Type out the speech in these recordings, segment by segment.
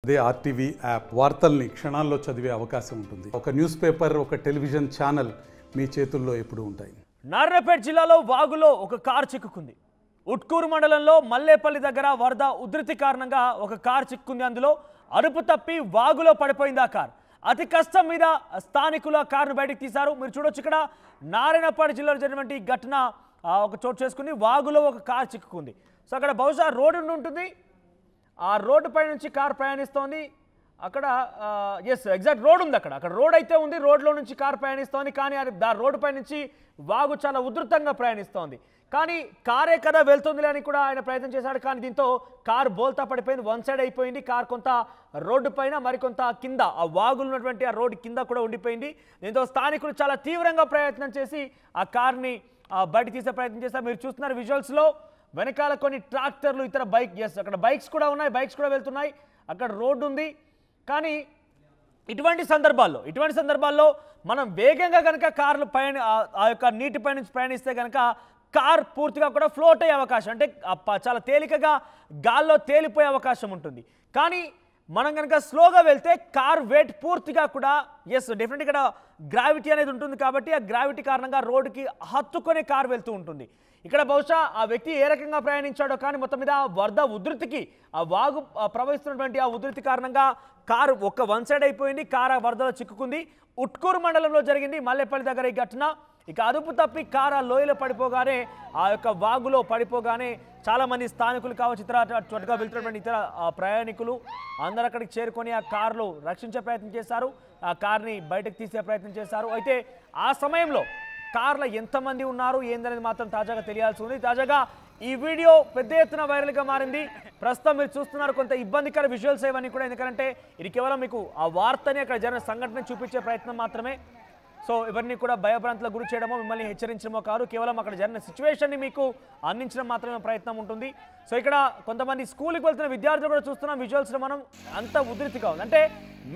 అదే RTV app వార్తల్ని క్షణాల్లో చదివే అవకాశం ఉంటుంది. ఒక న్యూస్ పేపర్, ఒక టెలివిజన్ ఛానల్ మీ చేతుల్లో ఎప్పుడూ ఉంటాయి. నారాయణపేట జిల్లాలో వాగులో ఒక కారు చిక్కుకుంది. ఉట్కూరు మండలంలో మల్లేపల్లి దగ్గర వరద ఉధృతి కారణంగా ఒక కారు చిక్కుకుంది. అందులో అదుపు తప్పి వాగులో పడిపోయింది ఆ కారు. అతి కష్టం మీద స్థానికులు ఆ కారును బయటకు తీశారు. మీరు చూడొచ్చు, ఇక్కడ నారాయణపేట జిల్లాలో జరిగినటువంటి ఘటన ఒక చోటు చేసుకుంది. వాగులో ఒక కారు చిక్కుకుంది. సో అక్కడ బహుశా రోడ్డు ఉంటుంది, ఆ రోడ్డు పై నుంచి కారు ప్రయాణిస్తోంది. అక్కడ ఎగ్జాక్ట్ రోడ్ ఉంది, అక్కడ రోడ్ అయితే ఉంది, రోడ్లో నుంచి కారు ప్రయాణిస్తోంది. కానీ ఆ రోడ్డు పై నుంచి వాగు చాలా ఉధృతంగా ప్రయాణిస్తోంది. కానీ కారే కదా వెళ్తుంది అని కూడా ఆయన ప్రయత్నం చేశాడు. కానీ దీంతో కారు బోల్తా పడిపోయింది, వన్ సైడ్ అయిపోయింది. కారు కొంత రోడ్డు పైన, మరికొంత కింద ఆ వాగులు ఉన్నటువంటి ఆ రోడ్డు కింద కూడా ఉండిపోయింది. దీంతో స్థానికులు చాలా తీవ్రంగా ప్రయత్నం చేసి ఆ కార్ని బయట తీసే ప్రయత్నం చేశారు. మీరు చూస్తున్నారు విజువల్స్లో, వెనకాల కొన్ని ట్రాక్టర్లు, ఇతర అక్కడ బైక్స్ కూడా ఉన్నాయి, బైక్స్ కూడా వెళ్తున్నాయి. అక్కడ రోడ్డు ఉంది. కానీ ఇటువంటి సందర్భాల్లో మనం వేగంగా కనుక కార్లు ఆ యొక్క నీటిపై నుంచి ప్రయాణిస్తే కనుక కార్ పూర్తిగా కూడా ఫ్లోట్ అయ్యే అవకాశం, అంటే చాలా తేలికగా గాల్లో తేలిపోయే అవకాశం ఉంటుంది. కానీ మనం కనుక స్లోగా వెళ్తే కార్ వెయిట్ పూర్తిగా కూడా డెఫినెట్గా ఇక్కడ గ్రావిటీ అనేది ఉంటుంది. కాబట్టి ఆ గ్రావిటీ కారణంగా రోడ్డుకి హత్తుకొని కార్ వెళ్తూ ఉంటుంది. ఇక్కడ బహుశా ఆ వ్యక్తి ఏ రకంగా ప్రయాణించాడో కానీ మొత్తం మీద వరద ఉధృతికి, ఆ వాగు ప్రవహిస్తున్నటువంటి ఆ ఉధృతి కారణంగా కారు వన్ సైడ్ అయిపోయింది. కారు వరదలో చిక్కుకుంది. ఉట్కూరు మండలంలో జరిగింది, మల్లేపల్లి దగ్గర ఈ ఘటన. ఇక అదుపు తప్పి కారు ఆ లోయలో పడిపోగానే, ఆ యొక్క వాగులో పడిపోగానే చాలామంది స్థానికులు కావచ్చు, ఇతర చోటుగా వెళ్తున్నటువంటి ఇతర ప్రయాణికులు అందరూ అక్కడికి చేరుకొని ఆ కారులో రక్షించే ప్రయత్నం చేశారు, ఆ కార్ని బయటకు తీసే ప్రయత్నం చేశారు. అయితే ఆ సమయంలో కార్లో ఎంతమంది ఉన్నారు ఏందనేది మాత్రం తాజాగా తెలియాల్సి ఉంది. తాజాగా ఈ వీడియో పెద్ద ఎత్తున వైరల్గా మారింది. ప్రస్తుతం మీరు చూస్తున్నారు కొంత ఇబ్బందికర విజువల్స్ ఇవన్నీ కూడా, ఎందుకంటే ఇది కేవలం మీకు ఆ వార్తని, అక్కడ జరిగిన సంఘటన చూపించే ప్రయత్నం మాత్రమే. సో ఇవన్నీ కూడా భయభ్రాంతులకు గురి చేయడమో, మిమ్మల్ని హెచ్చరించడమో కాదు, కేవలం అక్కడ జరిగిన సిచ్యువేషన్ని మీకు అందించడం మాత్రమే ప్రయత్నం ఉంటుంది. సో ఇక్కడ కొంతమంది స్కూల్కి వెళ్తున్న విద్యార్థులు కూడా చూస్తున్నాం విజువల్స్లో. మనం అంత ఉధృతిగా ఉంది, అంటే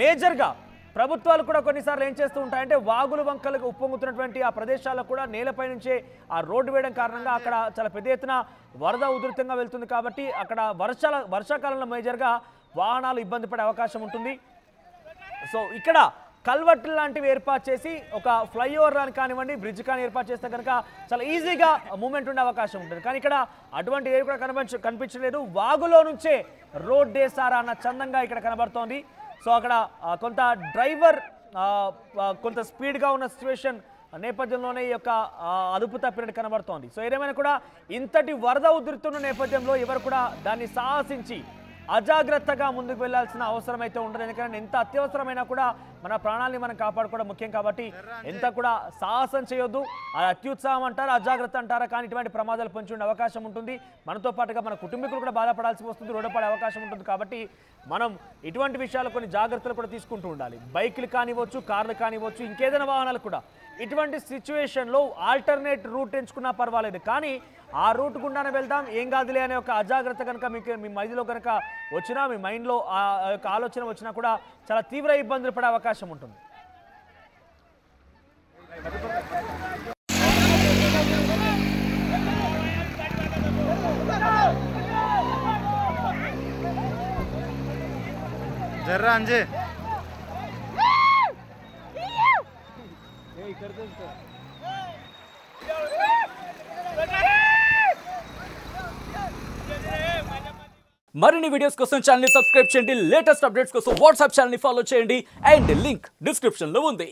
మేజర్గా ప్రభుత్వాలు కూడా కొన్నిసార్లు ఏం చేస్తూ ఉంటాయంటే వాగులు వంకలకు ఉప్పొంగుతున్నటువంటి ఆ ప్రదేశాల్లో కూడా నేలపై నుంచే ఆ రోడ్డు వేయడం కారణంగా అక్కడ చాలా పెద్ద ఎత్తున వరద ఉధృతంగా వెళ్తుంది. కాబట్టి అక్కడ వర్షాకాలంలో మేజర్గా వాహనాలు ఇబ్బంది పడే అవకాశం ఉంటుంది. సో ఇక్కడ కల్వర్ట్లు లాంటివి ఏర్పాటు చేసి ఒక ఫ్లైఓవర్ అని కానివ్వండి, బ్రిడ్జ్ కానీ ఏర్పాటు చేస్తే కనుక చాలా ఈజీగా మూమెంట్ ఉండే అవకాశం ఉంటుంది. కానీ ఇక్కడ అటువంటి ఏవి కూడా కనిపించలేదు. వాగులో నుంచే రోడ్ వేసారా అన్న చందంగా ఇక్కడ కనబడుతోంది. సో అక్కడ కొంత డ్రైవర్ కొంత స్పీడ్గా ఉన్న సిచ్యువేషన్ నేపథ్యంలోనే ఈ యొక్క అదుపు తప్పినట్టు కనబడుతోంది. సో ఏదేమైనా కూడా ఇంతటి వరద ఉధృతున్న నేపథ్యంలో ఎవరు కూడా దాన్ని సాహసించి అజాగ్రత్తగా ముందుకు వెళ్లాల్సిన అవసరం అయితే ఉండదు. ఎందుకంటే ఎంత అత్యవసరమైనా కూడా మన ప్రాణాలని మనం కాపాడుకోవడం ముఖ్యం. కాబట్టి ఎంత కూడా సాహసం చేయొద్దు. అది అత్యుత్సాహం అంటారా, అజాగ్రత్త అంటారా, కానీ ఇటువంటి ప్రమాదాలు పొంచి ఉండే అవకాశం ఉంటుంది. మనతో పాటుగా మన కుటుంబీకులు కూడా బాధపడాల్సి వస్తుంది, రోడ్డు పడే అవకాశం ఉంటుంది. కాబట్టి మనం ఇటువంటి విషయాలు కొన్ని జాగ్రత్తలు కూడా తీసుకుంటూ ఉండాలి. బైకులు కానివ్వచ్చు, కార్లు కానివ్వచ్చు, ఇంకేదైనా వాహనాలు కూడా ఇటువంటి సిచ్యువేషన్లో ఆల్టర్నేట్ రూట్ ఎంచుకున్నా పర్వాలేదు, కానీ ఆ రూట్ గుండానే వెళ్దాం ఏం కాదులే అనే ఒక అజాగ్రత్త కనుక మీ మైండ్లో కనుక వచ్చినా, మీ మైండ్లో ఆ యొక్క ఆలోచన వచ్చినా కూడా చాలా తీవ్ర ఇబ్బందులు పడే అవకాశం ఉంటుంది. జర్రా అంజే మరిన్ని వీడియోస్ కోసం ఛానల్ ని సబ్స్క్రైబ్ చేయండి. లేటెస్ట్ అప్డేట్స్ కోసం వాట్సాప్ ఛానల్ ని ఫాలో చేయండి. అండ్ లింక్ డిస్క్రిప్షన్ లో ఉంది.